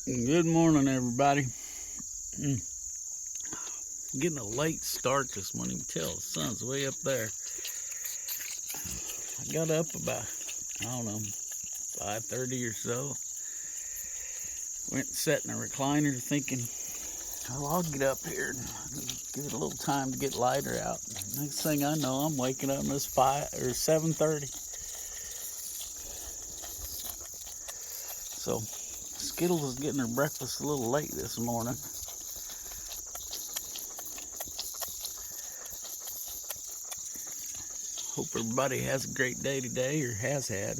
Good morning, everybody. Getting a late start this morning. You can tell the sun's way up there. I got up about, 5:30 or so. Went and sat in a recliner thinking, oh, I'll get up here and give it a little time to get lighter out. Next thing I know, I'm waking up and it's 7:30. So Skittles is getting her breakfast a little late this morning. Hope everybody has a great day today, or has had.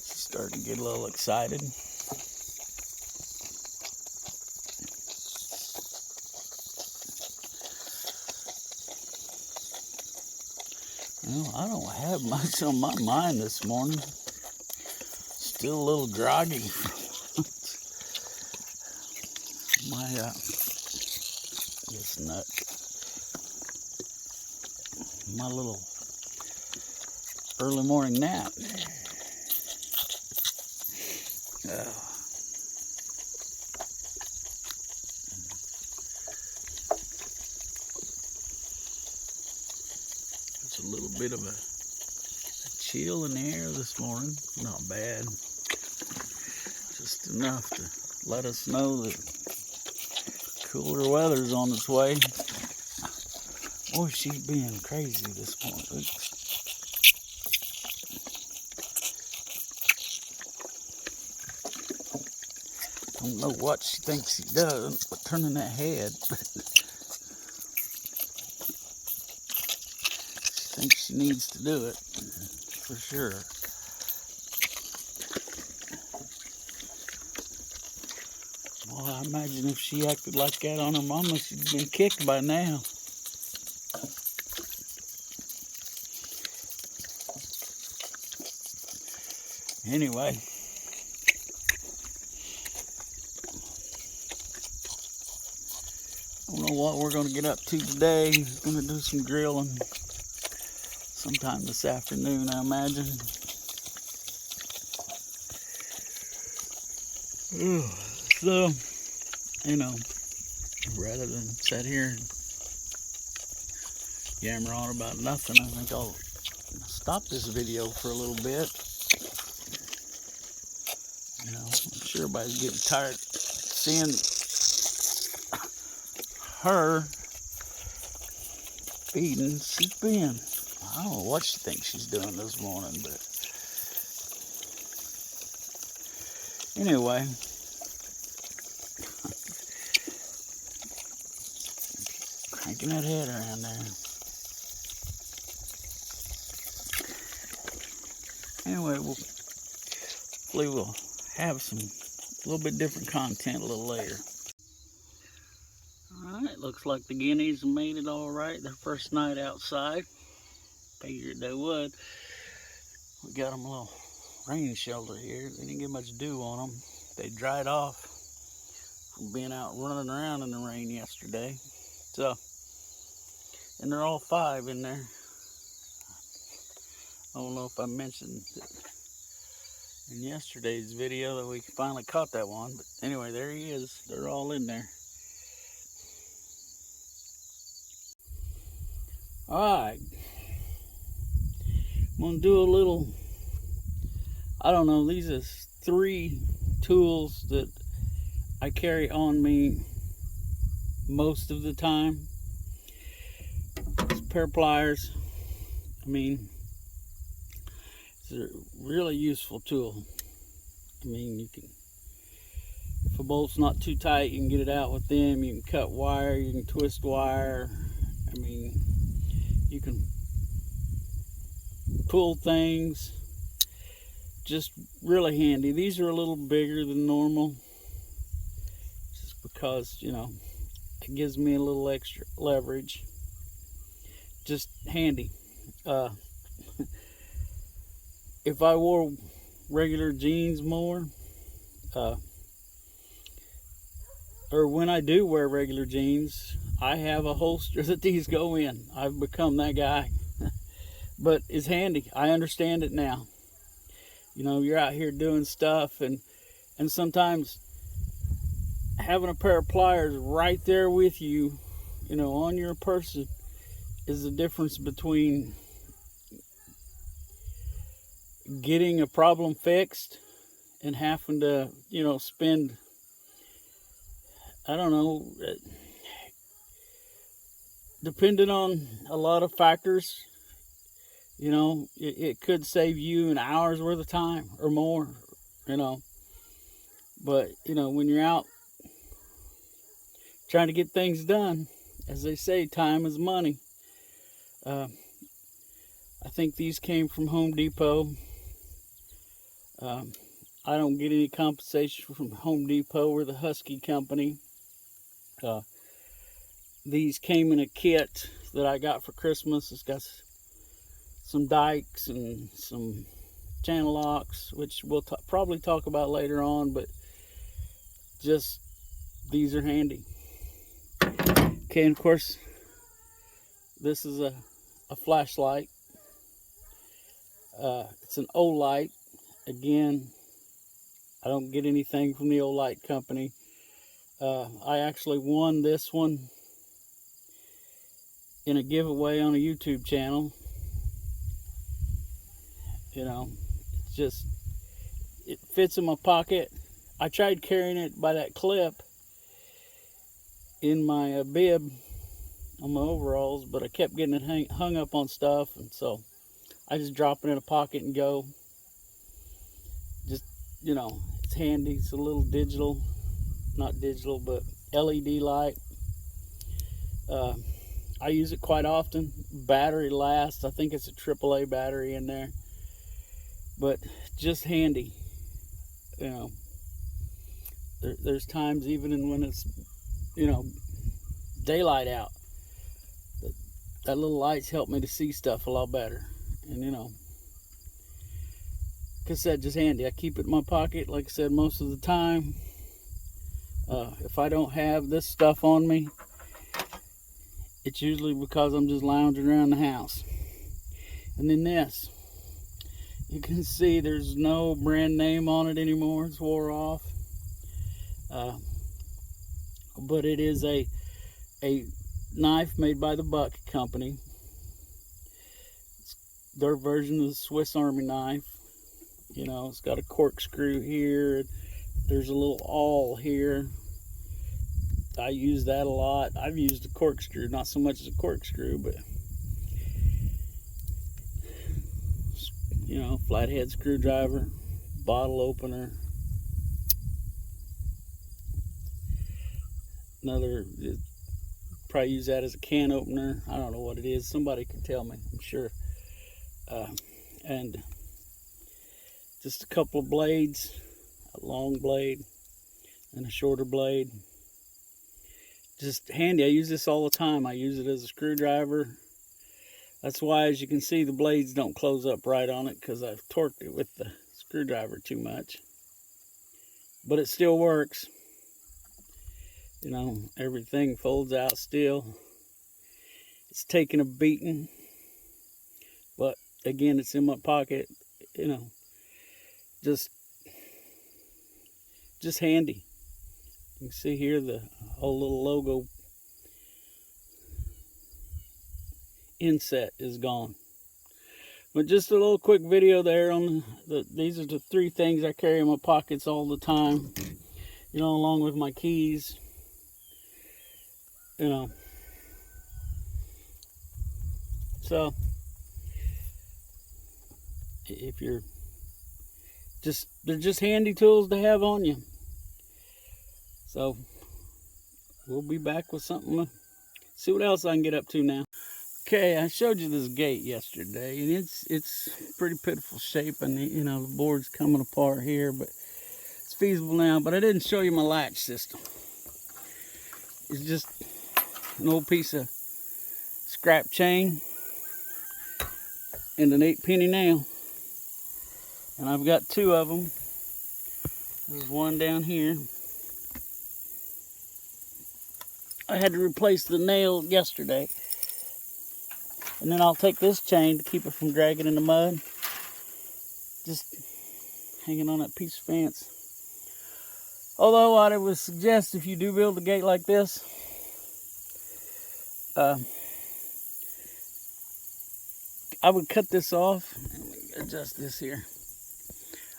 Starting to get a little excited. Well, I don't have much on my mind this morning. Still a little groggy. This nut. My little early morning nap. It's a little bit of a chill in the air this morning. Not bad. Just enough to let us know that cooler weather's on its way. Boy, she's being crazy this morning. Oops. I don't know what she thinks she does, but turning that head. She thinks she needs to do it, for sure. Well, I imagine if she acted like that on her mama, she'd been kicked by now. Anyway, I don't know what we're going to get up to today. Going to do some grilling sometime this afternoon, I imagine. So, rather than sit here and yammer on about nothing, I think I'll stop this video for a little bit. I'm sure everybody's getting tired seeing her feeding. She's been, I don't know what she thinks she's doing this morning, but anyway. Cranking that head around there. Anyway, hopefully we'll have a little bit different content a little later. Alright, looks like the guineas made it all right their first night outside. Figured they would. We got them a little rain shelter here. They didn't get much dew on them. They dried off from being out running around in the rain yesterday. So, and they're all 5 in there. I don't know if I mentioned it in yesterday's video that we finally caught that one, but anyway, there he is. They're all in there. Alright, I'm going to do a little, these are 3 tools that I carry on me most of the time. It's a pair of pliers. It's a really useful tool. You can, if a bolt's not too tight, you can get it out with them. You can cut wire, you can twist wire. You can pull things. Just really handy. These are a little bigger than normal, just because, it gives me a little extra leverage. Just handy. If I wore regular jeans more, or when I do wear regular jeans, I have a holster that these go in. I've become that guy. But it's handy. I understand it now. You know, you're out here doing stuff, and sometimes having a pair of pliers right there with you, you know, on your person, is the difference between getting a problem fixed and having to, you know, spend, I don't know, depending on a lot of factors, you know, it could save you an hour's worth of time or more, you know. But, you know, when you're out trying to get things done, as they say, time is money. I think these came from Home Depot. I don't get any compensation from Home Depot or the Husky company. These came in a kit that I got for Christmas. It's got some dikes and some channel locks, which we'll probably talk about later on, but just these are handy. Okay, and of course, this is a flashlight. It's an Olight. Again, I don't get anything from the Olight company. I actually won this one in a giveaway on a YouTube channel. You know, it's just, it fits in my pocket. I tried carrying it by that clip in my bib on my overalls, but I kept getting it hung up on stuff, and so I just drop it in a pocket and go. Just, you know, it's handy. It's a little digital, not digital, but LED light. I use it quite often. Battery lasts. I think it's a AAA battery in there, but just handy. You know, there's times even when it's, you know, daylight out, that little lights help me to see stuff a lot better. And, you know, like I said, just handy. I keep it in my pocket, like I said, most of the time. If I don't have this stuff on me, it's usually because I'm just lounging around the house. And then this, you can see there's no brand name on it anymore. It's wore off. But it is a knife made by the Buck company. It's their version of the Swiss Army knife. You know, it's got a corkscrew here. There's a little awl here. I use that a lot. I've used a corkscrew, not so much as a corkscrew, but, you know, flathead screwdriver, bottle opener. Another, probably use that as a can opener. I don't know what it is. Somebody can tell me, I'm sure. And just a couple of blades, a long blade and a shorter blade. Just handy. I use this all the time. I use it as a screwdriver. That's why, as you can see, the blades don't close up right on it, because I've torqued it with the screwdriver too much. But it still works. You know, everything folds out still. It's taking a beating, but again, it's in my pocket. You know, just handy. You can see here the whole little logo inset is gone. But just a little quick video there on these are the 3 things I carry in my pockets all the time. You know, along with my keys. You know, so if you're they're just handy tools to have on you. So we'll be back with something. See what else I can get up to now. Okay, I showed you this gate yesterday, and it's pretty pitiful shape, and you know, the board's coming apart here, but it's feasible now. But I didn't show you my latch system. It's just an old piece of scrap chain and an 8-penny nail, and I've got 2 of them. There's one down here. I had to replace the nail yesterday. And then I'll take this chain to keep it from dragging in the mud. Just hanging on that piece of fence. Although what I would suggest, if you do build a gate like this, I would cut this off. Let me adjust this here.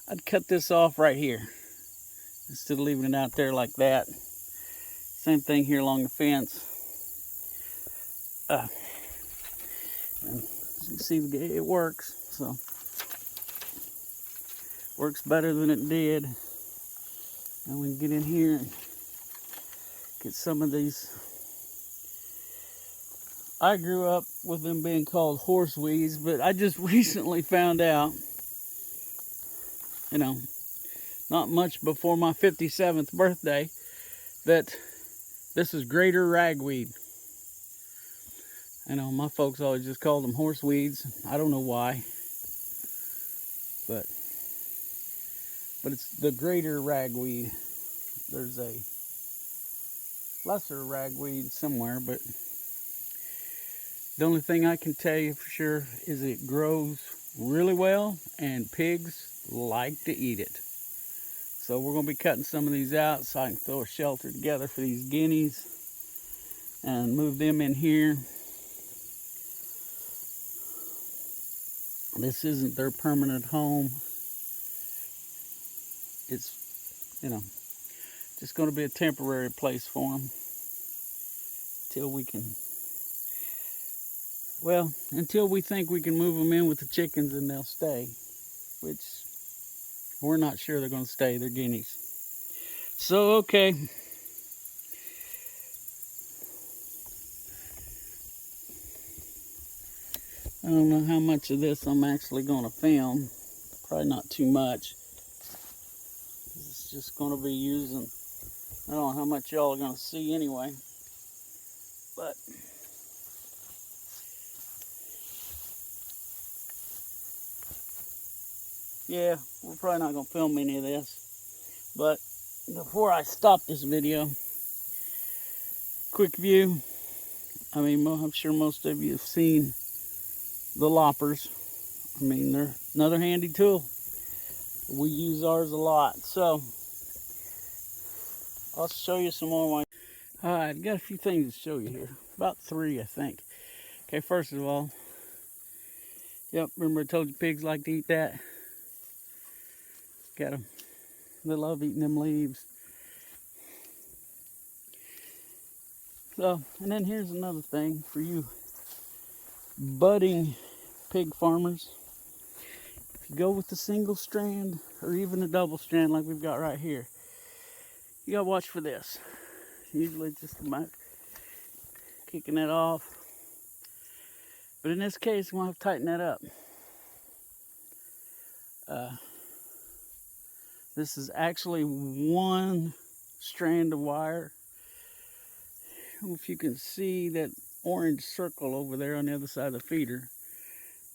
I'd cut this off right here instead of leaving it out there like that. Same thing here along the fence. And as you can see, it works. So works better than it did. And we can get in here and get some of these. I grew up with them being called horseweeds, but I just recently found out, you know, not much before my 57th birthday, that this is greater ragweed. I know my folks always just called them horseweeds. I don't know why, but it's the greater ragweed. There's a lesser ragweed somewhere, but the only thing I can tell you for sure is it grows really well, and pigs like to eat it. So we're going to be cutting some of these out so I can throw a shelter together for these guineas and move them in here. This isn't their permanent home. It's, you know, just going to be a temporary place for them until we can, well, until we think we can move them in with the chickens and they'll stay, which we're not sure they're going to stay. They're guineas. So, okay. I don't know how much of this I'm actually going to film. Probably not too much. It's just going to be using, I don't know how much y'all are going to see anyway. But yeah, we're probably not going to film any of this. But before I stop this video, quick view. I mean, I'm sure most of you have seen the loppers. I mean, they're another handy tool. We use ours a lot. So I'll show you some more. Alright, got a few things to show you here. About 3, I think. Okay, first of all, yep, remember I told you pigs like to eat that? Got them. They love eating them leaves. So, and then here's another thing for you budding pig farmers. If you go with the single strand or even a double strand like we've got right here, you gotta watch for this. Usually it's just about kicking that off. But in this case, we're gonna have to tighten that up. This is actually one strand of wire. If you can see that orange circle over there on the other side of the feeder,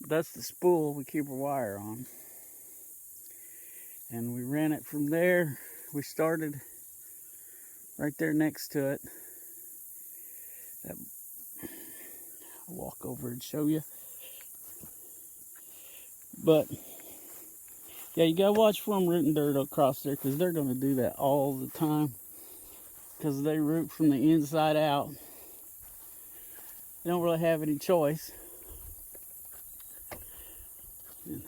that's the spool we keep our wire on. And we ran it from there. We started right there next to it. I'll walk over and show you. But yeah, you gotta watch for them rooting dirt across there, because they're gonna do that all the time, because they root from the inside out. They don't really have any choice. And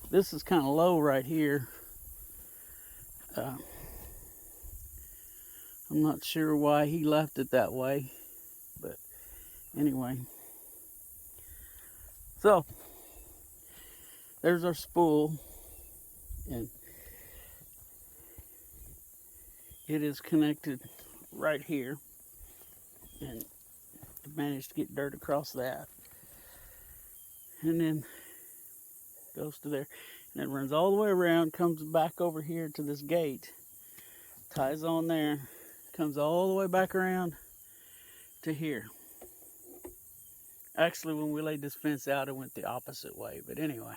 this is kind of low right here. I'm not sure why he left it that way, but anyway. So there's our spool, and it is connected right here, and managed to get dirt across that, and then goes to there, and it runs all the way around, comes back over here to this gate, ties on there, comes all the way back around to here. Actually, when we laid this fence out, it went the opposite way, but anyway,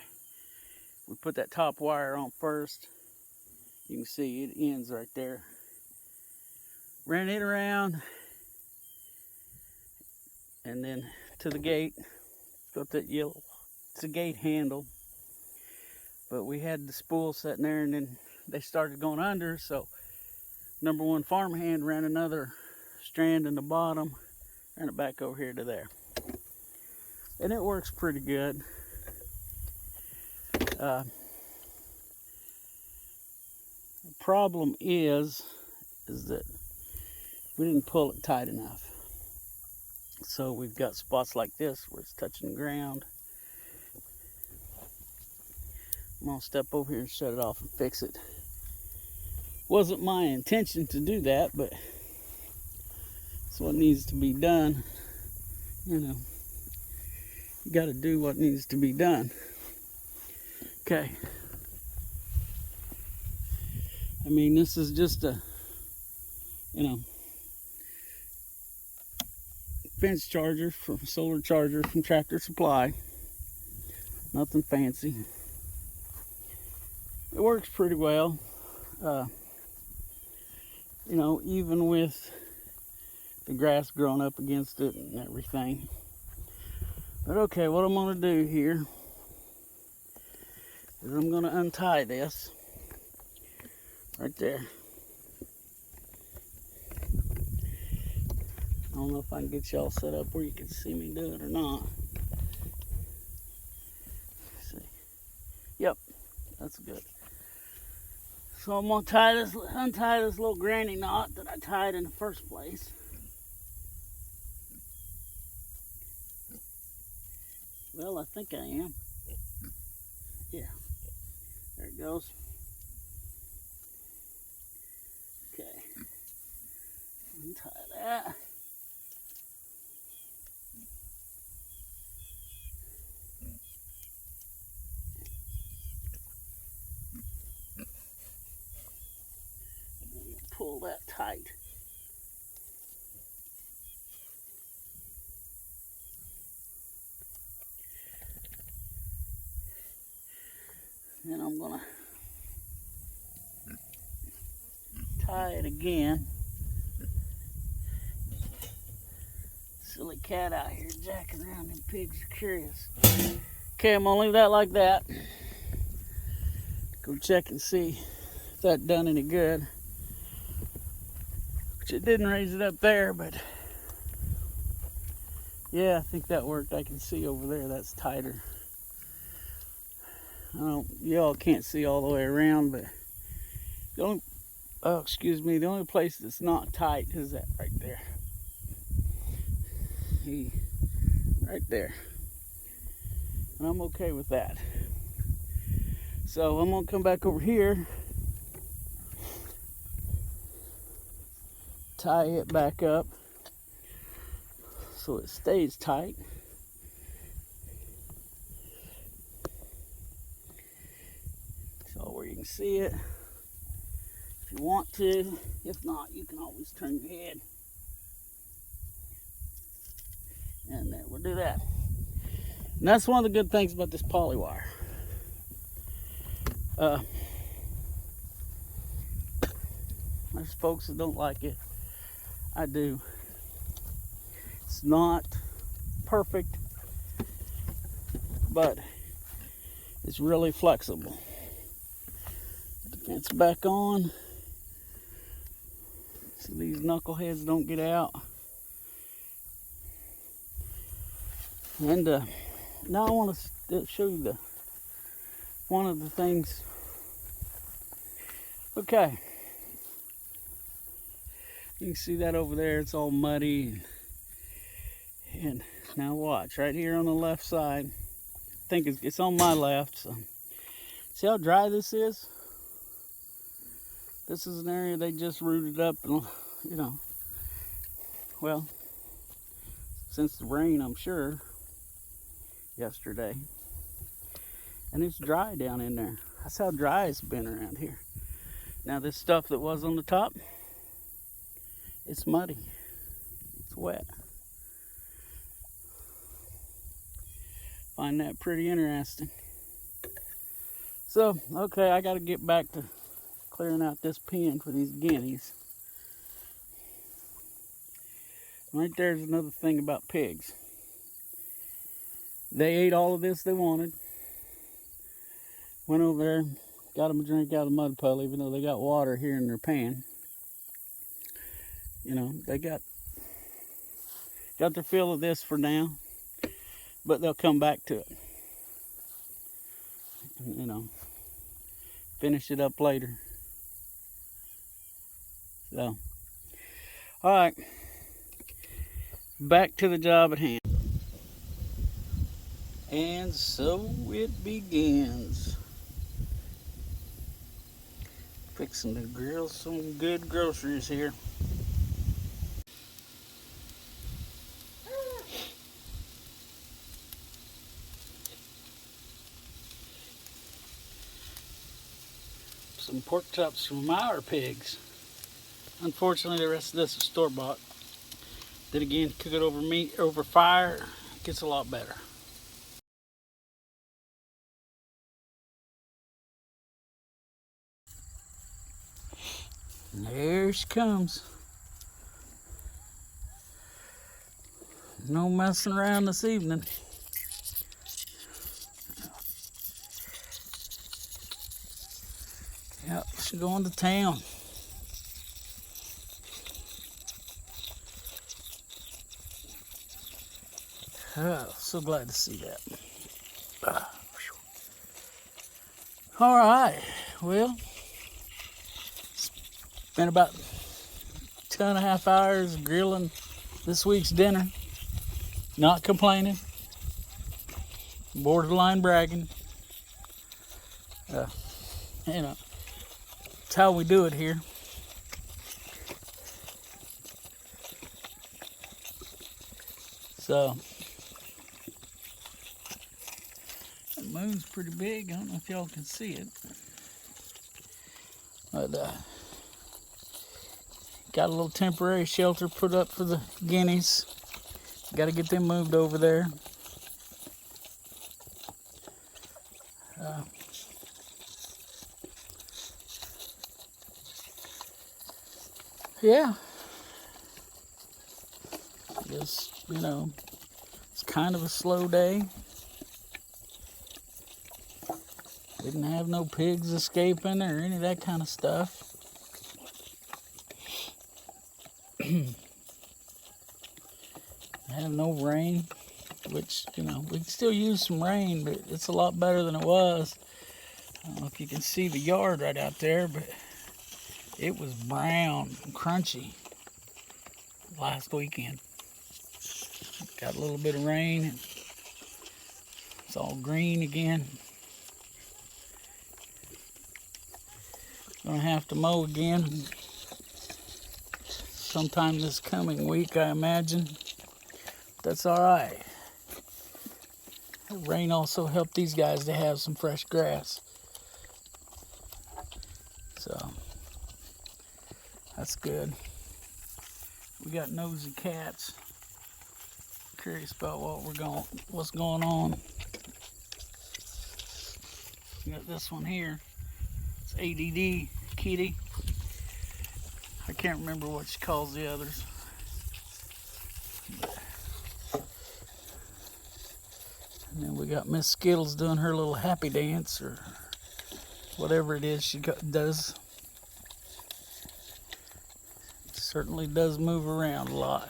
we put that top wire on first. You can see it ends right there. Ran it around, and then to the gate. Got that yellow, it's a gate handle. But we had the spool sitting there, and then they started going under, so number one farmhand ran another strand in the bottom, ran it back over here to there. And it works pretty good. The problem is that we didn't pull it tight enough. So we've got spots like this where it's touching the ground. I'm gonna step over here and shut it off and fix it. Wasn't my intention to do that, but it's what needs to be done. You know, you gotta do what needs to be done. Okay. I mean, this is just a, fence charger, from solar charger from Tractor Supply. Nothing fancy. It works pretty well. Even with the grass growing up against it and everything. But okay, what I'm gonna do here is I'm gonna untie this right there. I don't know if I can get y'all set up where you can see me do it or not. Let's see. Yep, that's good. So I'm gonna untie this little granny knot that I tied in the first place. Well, I think I am. Yeah, there it goes. Okay, untie that. Pull that tight. Then I'm gonna tie it again. Silly cat out here jacking around, them pigs are curious. Okay, I'm gonna leave that like that. Go check and see if that done any good. Which it didn't raise it up there, but yeah, I think that worked. I can see over there that's tighter. Y'all can't see all the way around, but the only place that's not tight is that right there. Right there. And I'm okay with that. So I'm gonna come back over here, tie it back up so it stays tight. So where you can see it if you want to. If not, you can always turn your head. And there, we'll do that. And that's one of the good things about this poly wire. There's folks that don't like it. I do. It's not perfect, but it's really flexible. Put the fence back on so these knuckleheads don't get out. And now I want to show you one of the things. Okay, you can see that over there. It's all muddy. And now watch right here on the left side. I think it's on my left. So see how dry this is? This is an area they just rooted up, and well, since the rain, I'm sure, yesterday. And it's dry down in there. That's how dry it's been around here. Now this stuff that was on the top, it's muddy. It's wet. Find that pretty interesting. So, okay, I got to get back to clearing out this pen for these guineas. Right there's another thing about pigs. They ate all of this they wanted. Went over there, got them a drink out of the mud puddle, even though they got water here in their pan. You know, they got their fill of this for now, but they'll come back to it. You know, finish it up later. So, all right, back to the job at hand. And so it begins. Fixing to grill some good groceries here. Some pork chops from our pigs. Unfortunately, the rest of this is store-bought. Then again, cook it over fire, it gets a lot better. And there she comes. No messing around this evening. Yep, she's going to town. Oh, so glad to see that. All right, well, it's been about 2.5 hours grilling this week's dinner. Not complaining, borderline bragging. You know, it's how we do it here. So, the moon's pretty big. I don't know if y'all can see it. But, got a little temporary shelter put up for the guineas. Got to get them moved over there. Yeah. Just, you know, it's kind of a slow day. Didn't have no pigs escaping or any of that kind of stuff. Have no rain, which, you know, we can still use some rain, but it's a lot better than it was. I don't know if you can see the yard right out there, but it was brown and crunchy last weekend. Got a little bit of rain, and it's all green again. Gonna have to mow again sometime this coming week, I imagine. That's all right. The rain also helped these guys to have some fresh grass. So, that's good. We got nosy cats. Curious about what's going on. We got this one here. It's ADD Kitty. I can't remember what she calls the others. And then we got Miss Skittles doing her little happy dance or whatever it is she does. Certainly does move around a lot.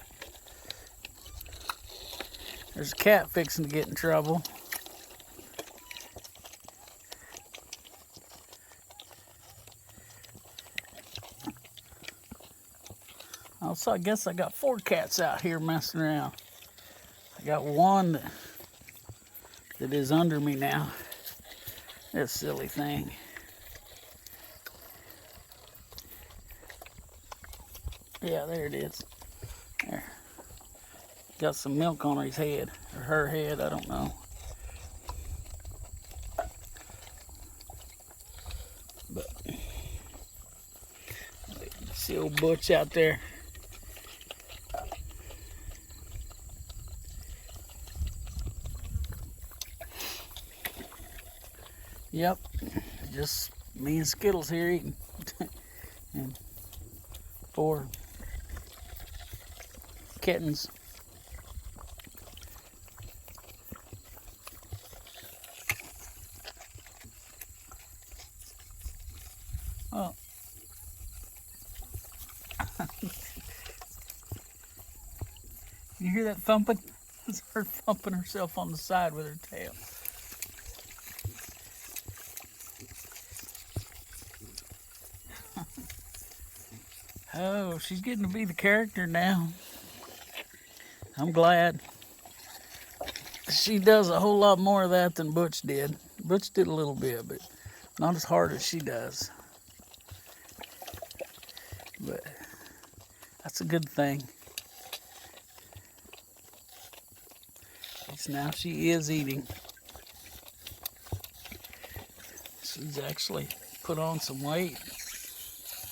There's a cat fixing to get in trouble. Also, I guess I got 4 cats out here messing around. I got one that is under me now. This silly thing. Yeah, there it is. There. Got some milk on his head, or her head, I don't know. But, see old Butch out there. Yep, just me and Skittles here eating. And 4 kittens. Oh. You hear that thumping? It's her thumping herself on the side with her tail. Oh, she's getting to be the character now. I'm glad. She does a whole lot more of that than Butch did. Butch did a little bit, but not as hard as she does. But that's a good thing. Now she is eating. She's actually put on some weight.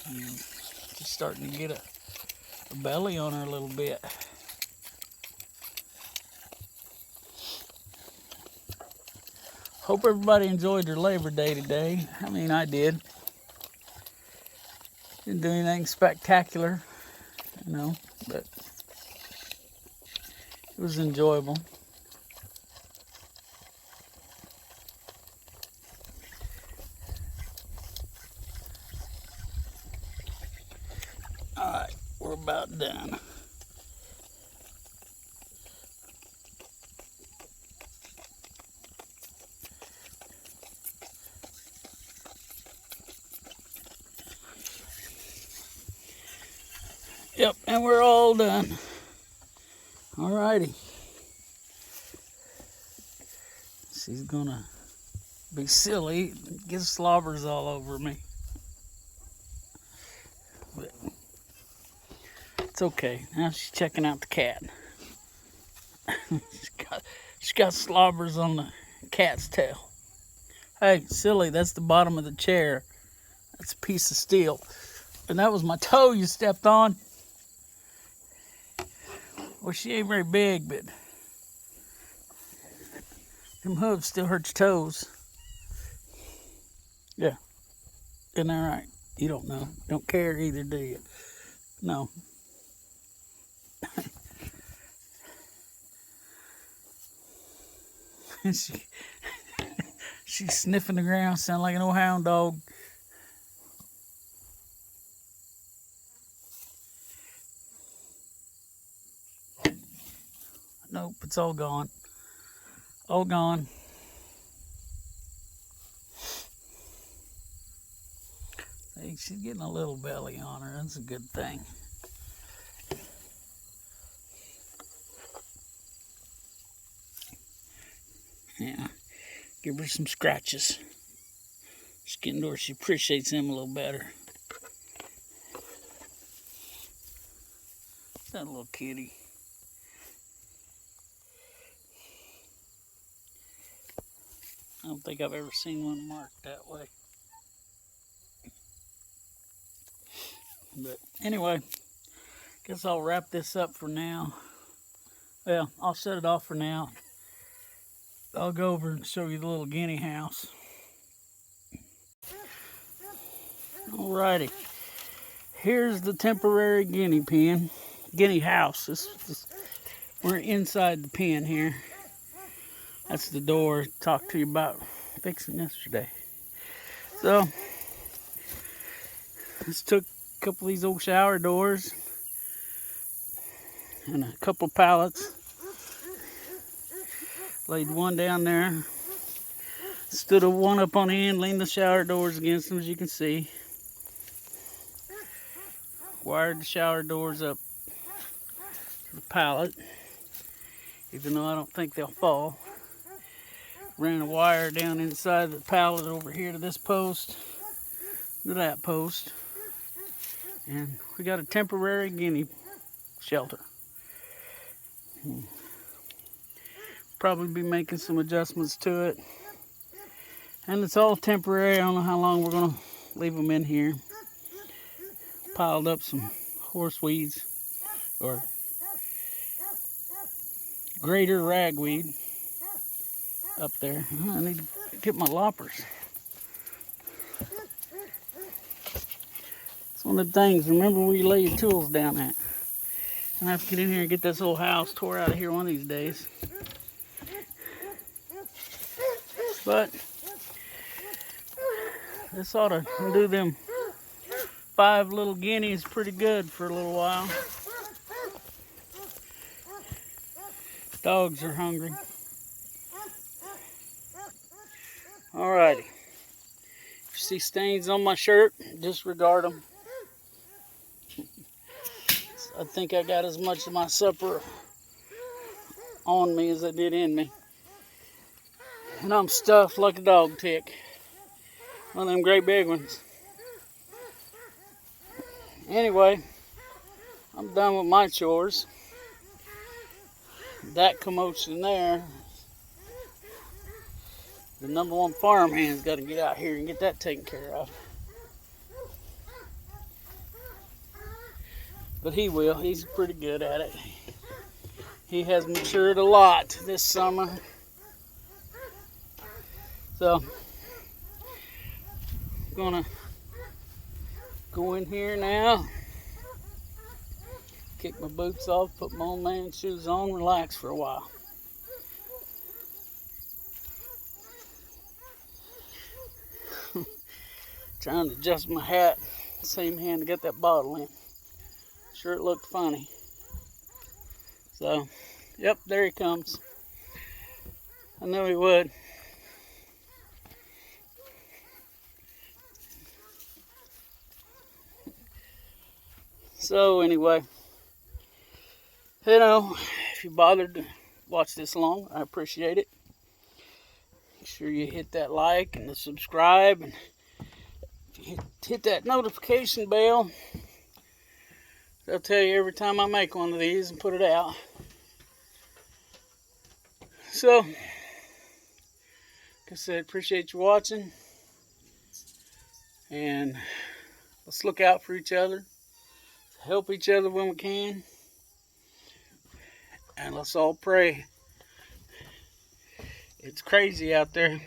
She's starting to get a belly on her a little bit. Hope everybody enjoyed their Labor Day today. I mean, I did. Didn't do anything spectacular, you know, but it was enjoyable. All right, we're about done. Yep, and we're all done. All righty. She's gonna be silly, get slobbers all over me. But it's okay. Now she's checking out the cat. She's got slobbers on the cat's tail. Hey, silly, that's the bottom of the chair. That's a piece of steel. And that was my toe you stepped on. Well, she ain't very big, but them hooves still hurt your toes. Yeah. Isn't that right? You don't know. Don't care either, do you? No. She's sniffing the ground, sound like an old hound dog. Nope, it's all gone. All gone. Hey, she's getting a little belly on her. That's a good thing. Yeah, give her some scratches. She's getting to where she appreciates them a little better. That little kitty. I don't think I've ever seen one marked that way. But anyway, guess I'll wrap this up for now. Well, I'll shut it off for now. I'll go over and show you the little guinea house. Alrighty. Here's the temporary guinea pen. Guinea house. We're inside the pen here. That's the door I talked to you about fixing yesterday. So, just took a couple of these old shower doors and a couple pallets. Laid one down there. Stood one up on the end, leaned the shower doors against them, as you can see. Wired the shower doors up to the pallet, even though I don't think they'll fall. Ran a wire down inside the pallet over here to this post, to that post. And we got a temporary guinea shelter. Probably be making some adjustments to it. And it's all temporary. I don't know how long we're going to leave them in here. Piled up some horse weeds or greater ragweed up there. I need to get my loppers. It's one of the things, remember where you lay your tools down at. Gonna have to get in here and get this old house tore out of here one of these days. But this ought to do them 5 little guineas pretty good for a little while. Dogs are hungry. Alrighty. If you see stains on my shirt, disregard them. I think I got as much of my supper on me as I did in me. And I'm stuffed like a dog tick. One of them great big ones. Anyway, I'm done with my chores. That commotion there. The #1 farmhand's got to get out here and get that taken care of. But he will. He's pretty good at it. He has matured a lot this summer. So, I'm gonna go in here now, kick my boots off, put my old man shoes on, relax for a while. Trying to adjust my hat, same hand to get that bottle in. Sure it looked funny. So, yep, there he comes. I knew he would. So anyway, if you bothered to watch this long, I appreciate it. Make sure you hit that like and the subscribe, and hit that notification bell. They'll tell you every time I make one of these and put it out. So, like I said, appreciate you watching. And let's look out for each other. Help each other when we can. And let's all pray. It's crazy out there.